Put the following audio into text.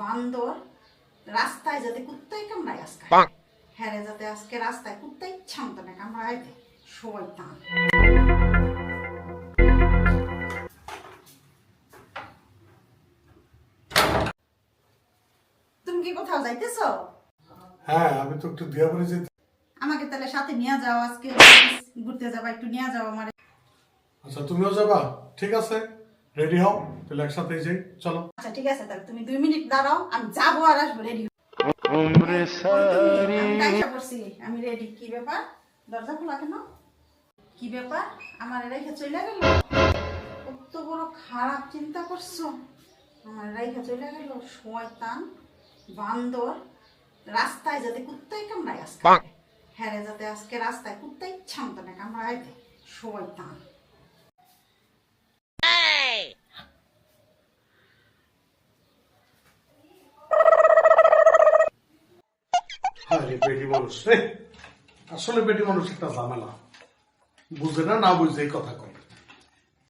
বান্দর রাস্তায় যাতে কুত্তাই কামড়ায় আজকে হ্যাঁ যাতে আজকে রাস্তায় কুত্তাই ছামতো না কামড়ায় দেয় শয়তান। তুমি কি কোথাও যাইতেছো? হ্যাঁ, আমি তো একটু দিয়া বলে যেতে। আমাকে তাহলে সাথে নিয়ে যাও, আজকে ঘুরতে যাবা, একটু নিয়ে যাও আমার। আচ্ছা, তুমিও যাবা? ঠিক আছে, রেডি হও, তাহলে একসাথে যাই, চলো। আচ্ছা ঠিক আছে, তাহলে তুমি 2 মিনিট দাঁড়াও, আমি যাবো আর আসবো, রেডি। আমি রেডি। কি ব্যাপার, দরজা খোলা কেন? কি ব্যাপার, আমার রেখে চলে গেল? কত বড় খারাপ চিন্তা করছো, আমার রেখে চলে গেল শয়তান বান্দর। রাস্তায় যাতে কুত্তাই কামড়ায় আজকে হ্যাঁ যাতে আজকে রাস্তায় কুত্তাই ছামতো না কামড়ায় দেয় শয়তান। আরে বেটি মানুষ রে, আসলে বেটি মানুষ একটা ঝামেলা, বুঝে না বুঝে এই কথা কয়।